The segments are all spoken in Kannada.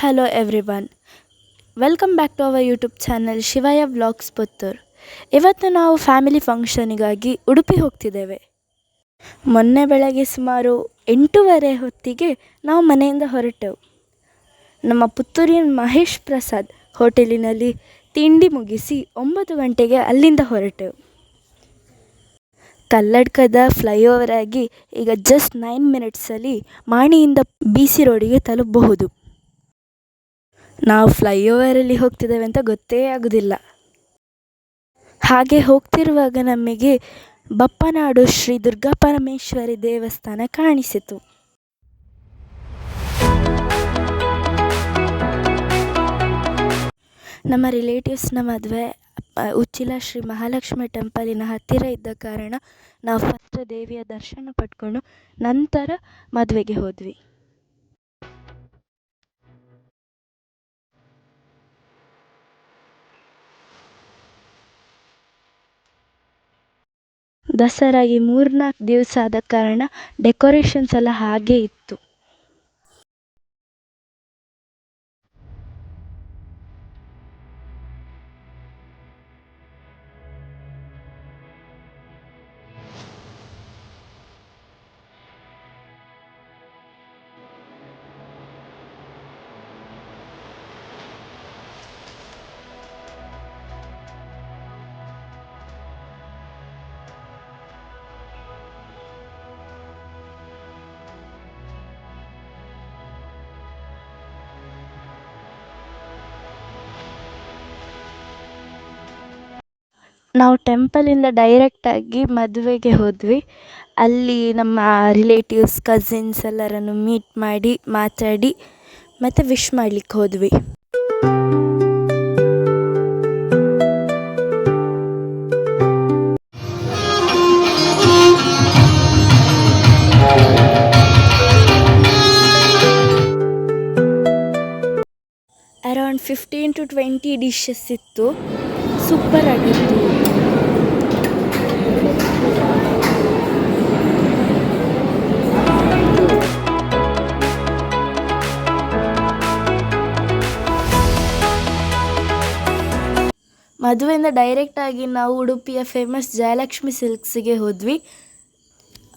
hello everyone. Welcome back to our YouTube channel Shivaya vlogs Puttur. ಇವತ್ತು ನಾವು ಫ್ಯಾಮಿಲಿ ಫಂಕ್ಷನಿಗಾಗಿ ಉಡುಪಿ ಹೋಗ್ತಿದ್ದೇವೆ. ಮೊನ್ನೆ ಬೆಳಗ್ಗೆ ಸುಮಾರು 8:30 ಹೊತ್ತಿಗೆ ನಾವು ಮನೆಯಿಂದ ಹೊರಟೆವು. ನಮ್ಮ ಪುತ್ತೂರಿನ ಮಹೇಶ್ ಪ್ರಸಾದ್ ಹೋಟೆಲಿನಲ್ಲಿ ತಿಂಡಿ ಮುಗಿಸಿ 9 ಗಂಟೆಗೆ ಅಲ್ಲಿಂದ ಹೊರಟೆವು. ಕಲ್ಲಡ್ಕದ ಫ್ಲೈಓವರ್ ಆಗಿ ಈಗ ಜಸ್ಟ್ 9 ಮಿನಿಟ್ಸಲ್ಲಿ ಮಾಣಿಯಿಂದ BC ರೋಡಿಗೆ ತಲುಪಬಹುದು. ನಾವು ಫ್ಲೈಓವರಲ್ಲಿ ಹೋಗ್ತಿದ್ದೇವೆ ಅಂತ ಗೊತ್ತೇ ಆಗೋದಿಲ್ಲ. ಹಾಗೆ ಹೋಗ್ತಿರುವಾಗ ನಮಗೆ ಬಪ್ಪನಾಡು ಶ್ರೀ ದುರ್ಗಾಪರಮೇಶ್ವರಿ ದೇವಸ್ಥಾನ ಕಾಣಿಸಿತು. ನಮ್ಮ ರಿಲೇಟಿವ್ಸ್ನ ಮದುವೆ ಉಚ್ಚಿಲ ಶ್ರೀ ಮಹಾಲಕ್ಷ್ಮಿ ಟೆಂಪಲಿನ ಹತ್ತಿರ ಇದ್ದ ಕಾರಣ ನಾವು ಫಸ್ಟ್ ದೇವಿಯ ದರ್ಶನ ಪಡ್ಕೊಂಡು ನಂತರ ಮದುವೆಗೆ ಹೋದ್ವಿ. ದಸರಾಗೆ 3-4 ದಿವಸ ಆದ ಕಾರಣ ಡೆಕೋರೇಷನ್ಸ್ ಎಲ್ಲ ಹಾಗೇ ಇತ್ತು. ನಾವು ಟೆಂಪಲಿಂದ ಡೈರೆಕ್ಟಾಗಿ ಮದುವೆಗೆ ಹೋದ್ವಿ. ಅಲ್ಲಿ ನಮ್ಮ ರಿಲೇಟಿವ್ಸ್ ಕಸಿನ್ಸ್ ಎಲ್ಲರನ್ನು ಮೀಟ್ ಮಾಡಿ ಮಾತಾಡಿ ಮತ್ತು ವಿಶ್ ಮಾಡಲಿಕ್ಕೆ ಹೋದ್ವಿ. ಅರೌಂಡ್ 15 to 20 ಡಿಶಸ್ ಇತ್ತು. ಸೂಪರ್ ಆಗಿತ್ತು. ಮದುವೆಯಿಂದ ಡೈರೆಕ್ಟಾಗಿ ನಾವು ಉಡುಪಿಯ ಫೇಮಸ್ ಜಯಲಕ್ಷ್ಮಿ ಸಿಲ್ಕ್ಸಿಗೆ ಹೋದ್ವಿ.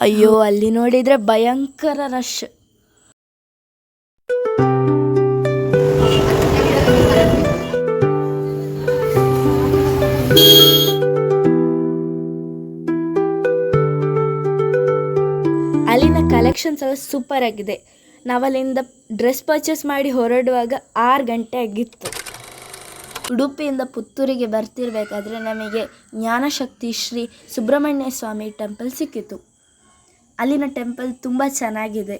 ಅಯ್ಯೋ, ಅಲ್ಲಿ ನೋಡಿದರೆ ಭಯಂಕರ ರಶ್. ಅಲ್ಲಿನ ಕಲೆಕ್ಷನ್ಸ್ ಎಲ್ಲ ಸೂಪರ್ ಆಗಿದೆ. ನಾವಲ್ಲಿಂದ ಡ್ರೆಸ್ ಪರ್ಚೇಸ್ ಮಾಡಿ ಹೊರಡುವಾಗ 6 ಗಂಟೆ ಆಗಿತ್ತು. ಉಡುಪಿಯಿಂದ ಪುತ್ತೂರಿಗೆ ಬರ್ತಿರ್ಬೇಕಾದ್ರೆ ನಮಗೆ ಜ್ಞಾನಶಕ್ತಿ ಶ್ರೀ ಸುಬ್ರಹ್ಮಣ್ಯ ಸ್ವಾಮಿ ಟೆಂಪಲ್ ಸಿಕ್ಕಿತು. ಅಲ್ಲಿನ ಟೆಂಪಲ್ ತುಂಬ ಚೆನ್ನಾಗಿದೆ.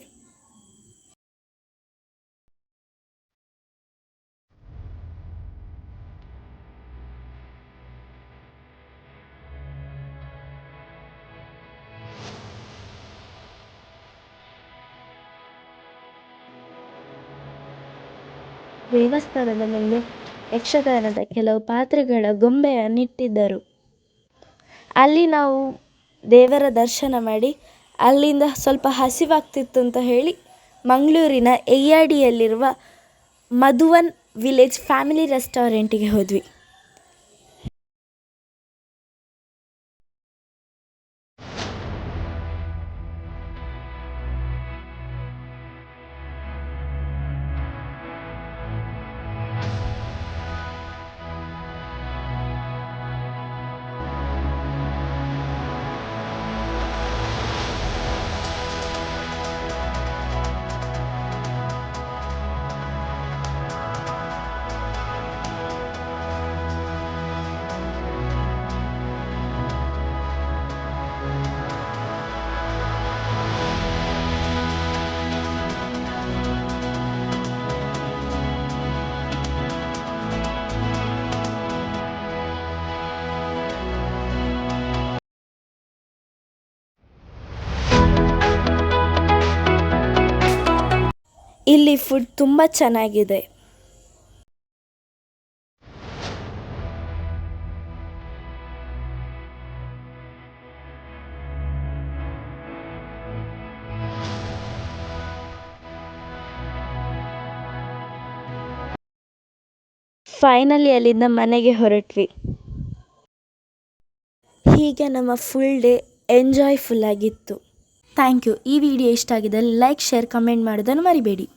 ದೇವಸ್ಥಾನದ ಮೇಲೆ ಯಕ್ಷಗಾನದ ಕೆಲವು ಪಾತ್ರಗಳ ಗೊಂಬೆಯನ್ನಿಟ್ಟಿದ್ದರು. ಅಲ್ಲಿ ನಾವು ದೇವರ ದರ್ಶನ ಮಾಡಿ ಅಲ್ಲಿಂದ ಸ್ವಲ್ಪ ಹಸಿವಾಗ್ತಿತ್ತು ಅಂತ ಹೇಳಿ ಮಂಗಳೂರಿನ ಎಯ್ಯಾಡಿಯಲ್ಲಿರುವ ಮಧುವನ್ ವಿಲೇಜ್ ಫ್ಯಾಮಿಲಿ ರೆಸ್ಟೋರೆಂಟಿಗೆ ಹೋದ್ವಿ. ಇಲ್ಲಿ ಫುಡ್ ತುಂಬ ಚೆನ್ನಾಗಿದೆ. ಫೈನಲಿ ಅಲ್ಲಿಂದ ಮನೆಗೆ ಹೊರಟ್ವಿ. ಹೀಗೆ ನಮ್ಮ ಫುಲ್ ಡೇ ಎಂಜಾಯ್ಫುಲ್ ಆಗಿತ್ತು. Thank you. ಈ ವಿಡಿಯೋ ಇಷ್ಟ ಆಗಿದ್ದಲ್ಲಿ ಲೈಕ್, ಶೇರ್, ಕಮೆಂಟ್ ಮಾಡೋದನ್ನು ಮರಿಬೇಡಿ.